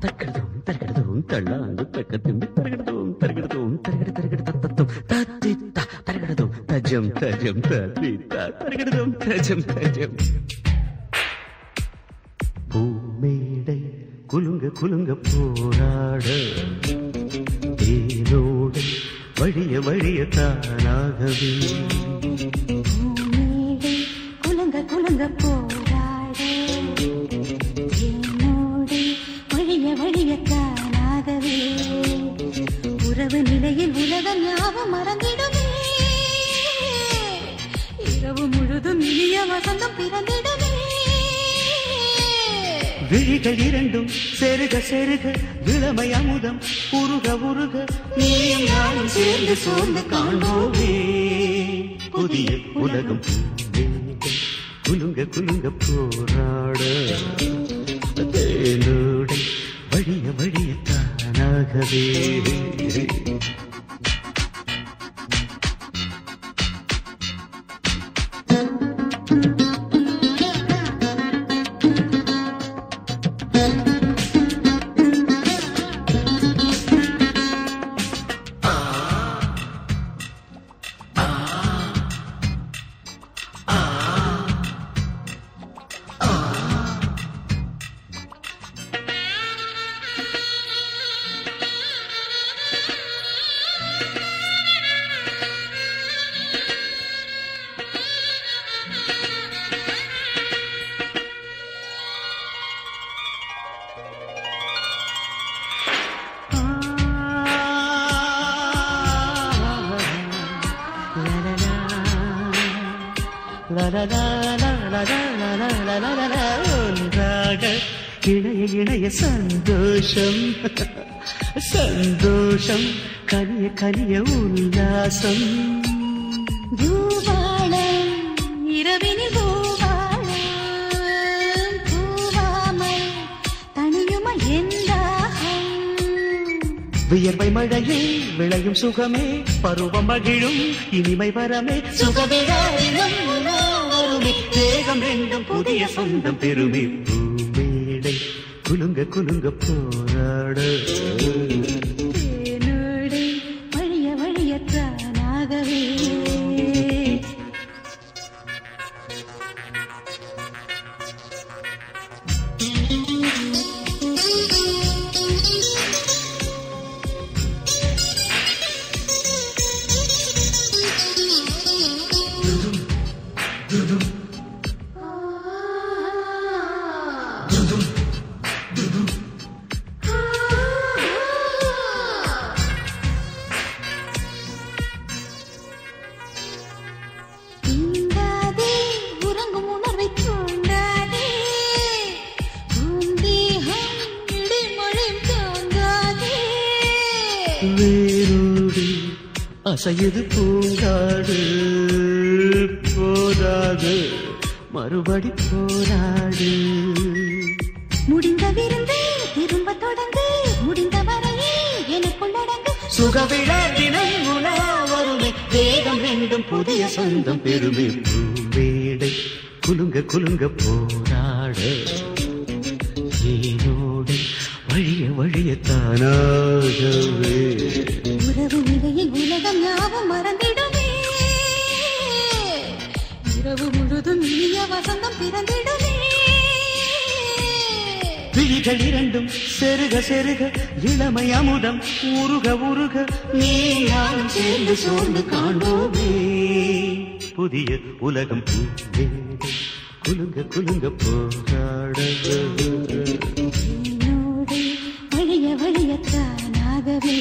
தக்கடதும் தரகடதும் தள்ளாந்து தக்கத்தும் தரகடதும் தரகடதும் தரகட தரகட தத்தத்தும் தத்தித்தா தரகடதும் தஜம் தஜம் தத்தித்தா தரகடதும் தஜம் தஜம். பூமேடை குலுங்க குலுங்க போராட தேனோடு வழிய வழிய தானாகவே. பூமேடை குலுங்க குலுங்க போராட தேனோடு வழிய வழிய தானாகவே. உறவு நிலையில் உலகம் யாவும் மறந்திடுமே. இரவு முழுதும் இனிய வசந்தம் பிறந்திடுமே. விழிகள் இரண்டும் செருக செருக இளமை அமுதம் உருக உருக நீயும் நானும் சேர்ந்து சோர்ந்து காண்போமே புதிய உலகம். குலுங்க குலுங்க போராட தேனோடு வழிய வழிய தானாகவே. ஒன்றாக இணைய இணைய சந்தோஷம் சந்தோஷம் கனிய கனிய உல்லாசம். பூவாளம் இரவினில் பூவாளம் பூவாமல் தனியுமா எந்தாகம். வியர்வை மழையில் விளையும் சுகமே பருவம் மகிழும் இனிமை வரமே. சுகவிழாவிலும் வருமே தேகம் ரெண்டும் புதிய சொந்தம் பெருமை. பூமேடை குலுங்க குலுங்க போராட தேனோடு வழிய வழிய தானாகவே. தீண்டாதே உறங்கும் உணர்வை தூண்டாதே. பூந்தேகம் இடைமழை தாங்காதே. வேரோடு அசையது பூங்காடு போராது மறுபடி போராடு. முடிந்த விருந்து திரும்ப தொடங்கு முடிந்த வரையே எனக்குள் அடங்கு. சுகவிழா தினம் உலா வருமே தேகம் ரெண்டும் புதிய சொந்தம் பெருமை. பூமேடை குலுங்க குலுங்க போராட தேனோடு வழிய வழிய தானாகவே. உறவு நிலையில் உலகம் யாவும் மறந்திடுமே. இரவு முழுதும் இனிய வசந்தம் பிறந்திடுமே. விழிகள் இரண்டும் செருக செருக இளமை அமுதம் உருக உருக நீ நானும் சேர்ந்து சோர்ந்து காண்போமே புதிய உலகம். பூமேடை குலுங்க குலுங்க போராட என்னோடு வழிய வழிய தானாகவே.